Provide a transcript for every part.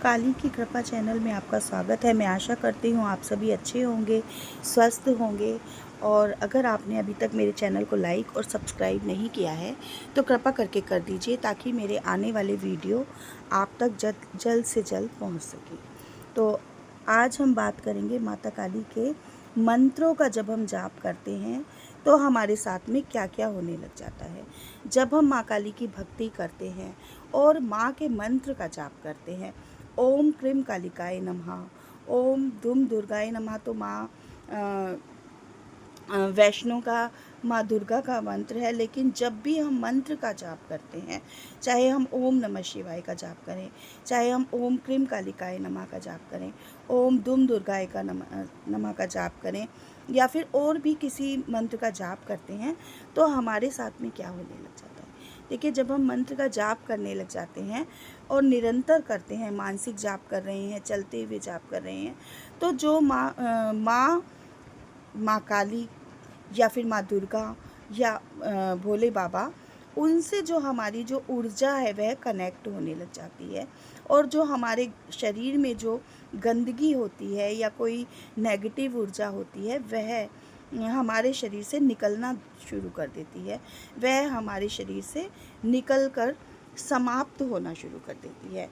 काली की कृपा चैनल में आपका स्वागत है। मैं आशा करती हूँ आप सभी अच्छे होंगे, स्वस्थ होंगे। और अगर आपने अभी तक मेरे चैनल को लाइक और सब्सक्राइब नहीं किया है तो कृपा करके कर दीजिए, ताकि मेरे आने वाले वीडियो आप तक जल्द से जल्द पहुँच सके। तो आज हम बात करेंगे माता काली के मंत्रों का। जब हम जाप करते हैं तो हमारे साथ में क्या क्या होने लग जाता है। जब हम माँ काली की भक्ति करते हैं और माँ के मंत्र का जाप करते हैं, ओम क्रीम कालिकाय नमः, ओम धूम दुर्गाय नमः, तो माँ वैष्णो का, माँ दुर्गा का मंत्र है। लेकिन जब भी हम मंत्र का जाप करते हैं, चाहे हम ओम नमः शिवाय का जाप करें, चाहे हम ओम क्रीम कालिकाय नमः का जाप करें, ओम धूम दुर्गाय का नमः का जाप करें, या फिर और भी किसी मंत्र का जाप करते हैं, तो हमारे साथ में क्या होने लग जाता है। देखिए, जब हम मंत्र का जाप करने लग जाते हैं और निरंतर करते हैं, मानसिक जाप कर रहे हैं, चलते हुए जाप कर रहे हैं, तो जो माँ काली या फिर माँ दुर्गा या भोले बाबा, उनसे जो हमारी जो ऊर्जा है वह कनेक्ट होने लग जाती है। और जो हमारे शरीर में जो गंदगी होती है या कोई नेगेटिव ऊर्जा होती है, वह हमारे शरीर से निकलना शुरू कर देती है। वह हमारे शरीर से निकल कर समाप्त होना शुरू कर देती है।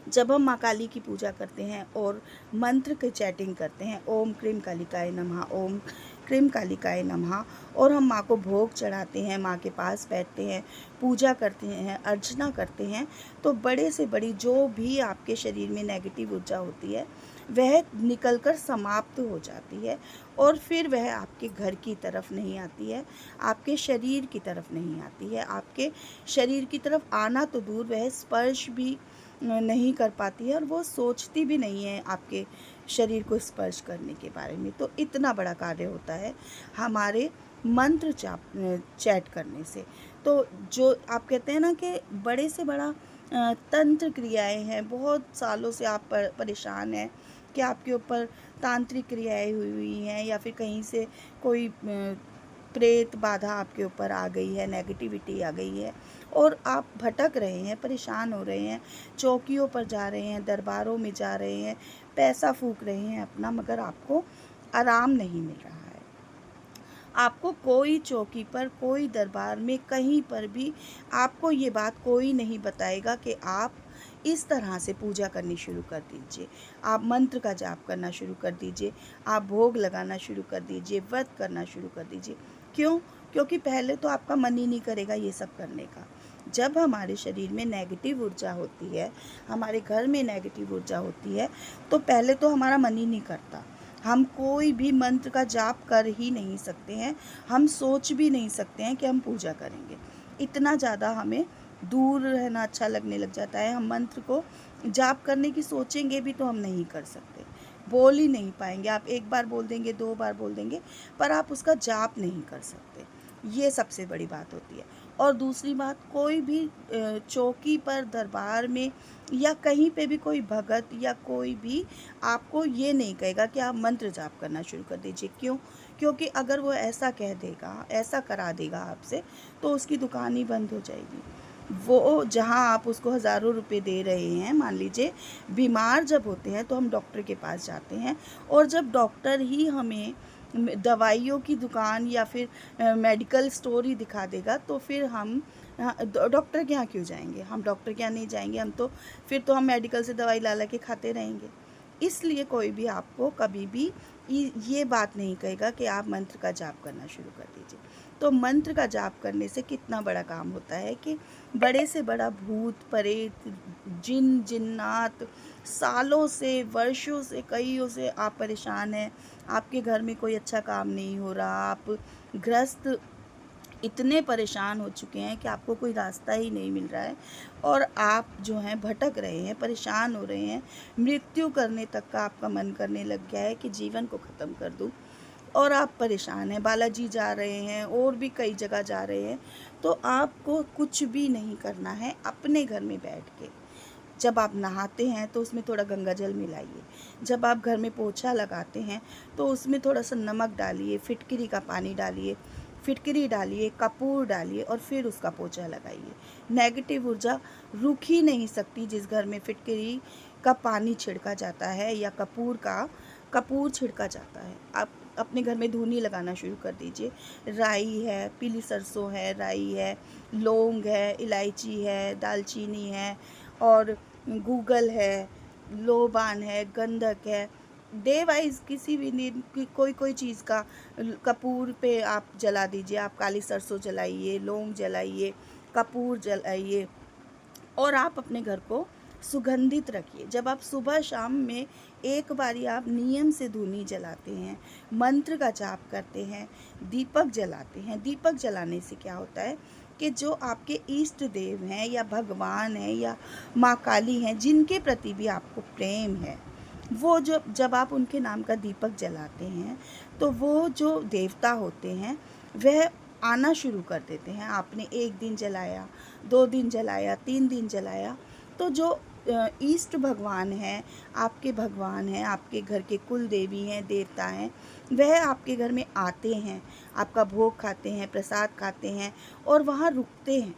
जब हम माँ काली की पूजा करते हैं और मंत्र की चैटिंग करते हैं, ओम क्रीम कालिकाय नमः, ओम क्रीम कालिकाय नमः, और हम माँ को भोग चढ़ाते हैं, माँ के पास बैठते हैं, पूजा करते हैं, अर्चना करते हैं, तो बड़े से बड़ी जो भी आपके शरीर में नेगेटिव ऊर्जा होती है वह निकलकर समाप्त हो जाती है। और फिर वह आपके घर की तरफ नहीं आती है, आपके शरीर की तरफ नहीं आती है। आपके शरीर की तरफ आना तो दूर, वह स्पर्श भी नहीं कर पाती है, और वो सोचती भी नहीं है आपके शरीर को स्पर्श करने के बारे में। तो इतना बड़ा कार्य होता है हमारे मंत्र चैट करने से। तो जो आप कहते हैं ना कि बड़े से बड़ा तंत्र क्रियाएं हैं, बहुत सालों से आप परेशान हैं कि आपके ऊपर तांत्रिक क्रियाएं हुई हैं, या फिर कहीं से कोई प्रेत बाधा आपके ऊपर आ गई है, नेगेटिविटी आ गई है, और आप भटक रहे हैं, परेशान हो रहे हैं, चौकियों पर जा रहे हैं, दरबारों में जा रहे हैं, पैसा फूंक रहे हैं अपना, मगर आपको आराम नहीं मिल रहा है। आपको कोई चौकी पर, कोई दरबार में, कहीं पर भी आपको ये बात कोई नहीं बताएगा कि आप इस तरह से पूजा करनी शुरू कर दीजिए, आप मंत्र का जाप करना शुरू कर दीजिए, आप भोग लगाना शुरू कर दीजिए, व्रत करना शुरू कर दीजिए। क्यों? क्योंकि पहले तो आपका मन ही नहीं करेगा ये सब करने का। जब हमारे शरीर में नेगेटिव ऊर्जा होती है, हमारे घर में नेगेटिव ऊर्जा होती है, तो पहले तो हमारा मन ही नहीं करता। हम कोई भी मंत्र का जाप कर ही नहीं सकते हैं, हम सोच भी नहीं सकते हैं कि हम पूजा करेंगे। इतना ज़्यादा हमें दूर रहना अच्छा लगने लग जाता है। हम मंत्र को जाप करने की सोचेंगे भी तो हम नहीं कर सकते, बोल ही नहीं पाएंगे। आप एक बार बोल देंगे, दो बार बोल देंगे, पर आप उसका जाप नहीं कर सकते। ये सबसे बड़ी बात होती है। और दूसरी बात, कोई भी चौकी पर, दरबार में, या कहीं पे भी कोई भगत या कोई भी आपको ये नहीं कहेगा कि आप मंत्र जाप करना शुरू कर दीजिए। क्यों? क्योंकि अगर वो ऐसा कह देगा, ऐसा करा देगा आपसे, तो उसकी दुकान ही बंद हो जाएगी। वो जहाँ आप उसको हज़ारों रुपए दे रहे हैं, मान लीजिए बीमार जब होते हैं तो हम डॉक्टर के पास जाते हैं, और जब डॉक्टर ही हमें दवाइयों की दुकान या फिर मेडिकल स्टोर ही दिखा देगा, तो फिर हम डॉक्टर के यहाँ क्यों जाएंगे? हम डॉक्टर के यहाँ नहीं जाएंगे, हम तो फिर तो हम मेडिकल से दवाई ला ला के खाते रहेंगे। इसलिए कोई भी आपको कभी भी ये बात नहीं कहेगा कि आप मंत्र का जाप करना शुरू कर दीजिए। तो मंत्र का जाप करने से कितना बड़ा काम होता है कि बड़े से बड़ा भूत प्रेत, जिन जिन्नात, सालों से, वर्षों से, कईयों से आप परेशान हैं, आपके घर में कोई अच्छा काम नहीं हो रहा, आप ग्रस्त इतने परेशान हो चुके हैं कि आपको कोई रास्ता ही नहीं मिल रहा है, और आप जो हैं भटक रहे हैं, परेशान हो रहे हैं, मृत्यु करने तक का आपका मन करने लग गया है कि जीवन को ख़त्म कर दूं, और आप परेशान हैं, बालाजी जा रहे हैं और भी कई जगह जा रहे हैं, तो आपको कुछ भी नहीं करना है। अपने घर में बैठ के जब आप नहाते हैं तो उसमें थोड़ा गंगा जल मिलाइए, जब आप घर में पोछा लगाते हैं तो उसमें थोड़ा सा नमक डालिए, फिटकरी का पानी डालिए, फिटकरी डालिए, कपूर डालिए और फिर उसका पोछा लगाइए। नेगेटिव ऊर्जा रुक ही नहीं सकती। जिस घर में फिटकरी का पानी छिड़का जाता है या कपूर छिड़का जाता है, आप अपने घर में धूनी लगाना शुरू कर दीजिए। राई है, पीली सरसों है, राई है, लौंग है, इलायची है, दालचीनी है और गूगल है, लोबान है, गंधक है। डे वाइज किसी भी दिन की कोई चीज़ का कपूर पे आप जला दीजिए। आप काली सरसों जलाइए, लौंग जलाइए, कपूर जलाइए और आप अपने घर को सुगंधित रखिए। जब आप सुबह शाम में एक बारी आप नियम से धूनी जलाते हैं, मंत्र का जाप करते हैं, दीपक जलाते हैं। दीपक जलाने से क्या होता है कि जो आपके इष्ट देव हैं या भगवान हैं या माँ काली हैं, जिनके प्रति भी आपको प्रेम है, वो जब आप उनके नाम का दीपक जलाते हैं तो वो जो देवता होते हैं वह आना शुरू कर देते हैं। आपने 1 दिन जलाया, 2 दिन जलाया, 3 दिन जलाया, तो जो ईष्ट भगवान हैं, आपके घर के कुल देवी हैं, देवता हैं, वह आपके घर में आते हैं, आपका भोग खाते हैं, प्रसाद खाते हैं और वहाँ रुकते हैं।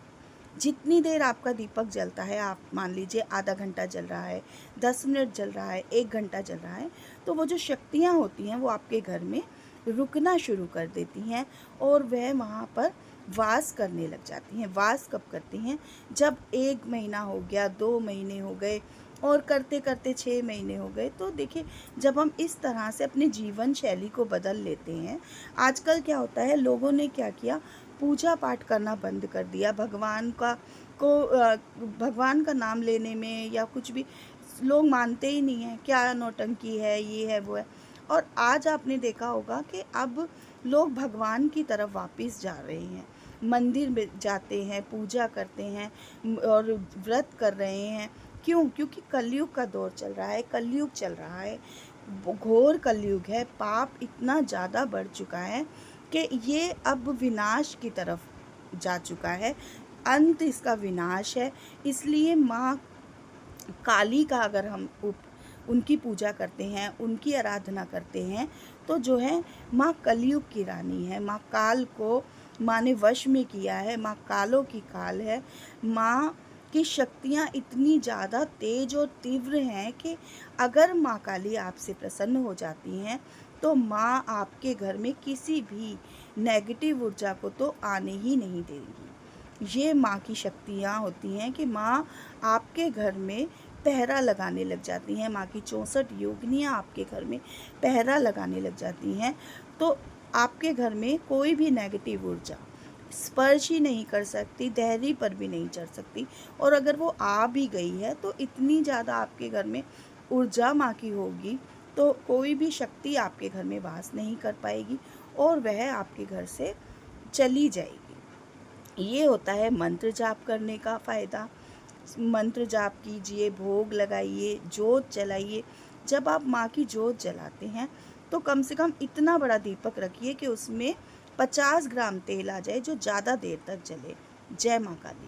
जितनी देर आपका दीपक जलता है, आप मान लीजिए आधा घंटा जल रहा है, 10 मिनट जल रहा है, 1 घंटा जल रहा है, तो वो जो शक्तियाँ होती हैं वो आपके घर में रुकना शुरू कर देती हैं और वह वहाँ पर वास करने लग जाती हैं। वास कब करती हैं? जब 1 महीना हो गया, 2 महीने हो गए और करते करते 6 महीने हो गए। तो देखिए, जब हम इस तरह से अपने जीवन शैली को बदल लेते हैं, आजकल क्या होता है, लोगों ने क्या किया, पूजा पाठ करना बंद कर दिया। भगवान का नाम लेने में या कुछ भी लोग मानते ही नहीं हैं। क्या नौटंकी है, ये है, वो है। और आज आपने देखा होगा कि अब लोग भगवान की तरफ वापस जा रहे हैं, मंदिर में जाते हैं, पूजा करते हैं और व्रत कर रहे हैं। क्यों? क्योंकि कलयुग का दौर चल रहा है, कलयुग चल रहा है, घोर कलयुग है। पाप इतना ज़्यादा बढ़ चुका है कि ये अब विनाश की तरफ जा चुका है, अंत इसका विनाश है। इसलिए माँ काली का अगर हम उनकी पूजा करते हैं, उनकी आराधना करते हैं, तो जो है माँ कलयुग की रानी है। माँ काल को माँ ने वश में किया है, माँ कालों की काल है। माँ की शक्तियाँ इतनी ज़्यादा तेज और तीव्र हैं कि अगर माँ काली आपसे प्रसन्न हो जाती हैं तो माँ आपके घर में किसी भी नेगेटिव ऊर्जा को तो आने ही नहीं देंगी। ये माँ की शक्तियाँ होती हैं कि माँ आपके घर में पहरा लगाने लग जाती हैं। माँ की 64 योगिनियाँ आपके घर में पहरा लगाने लग जाती हैं। तो आपके घर में कोई भी नेगेटिव ऊर्जा स्पर्श ही नहीं कर सकती, देहरी पर भी नहीं चढ़ सकती। और अगर वो आ भी गई है तो इतनी ज़्यादा आपके घर में ऊर्जा माँ की होगी तो कोई भी शक्ति आपके घर में वास नहीं कर पाएगी और वह आपके घर से चली जाएगी। ये होता है मंत्र जाप करने का फ़ायदा। मंत्र जाप कीजिए, भोग लगाइए, जोत जलाइए। जब आप माँ की जोत जलाते हैं तो कम से कम इतना बड़ा दीपक रखिए कि उसमें 50 ग्राम तेल आ जाए, जो ज़्यादा देर तक जले। जय माँ काली।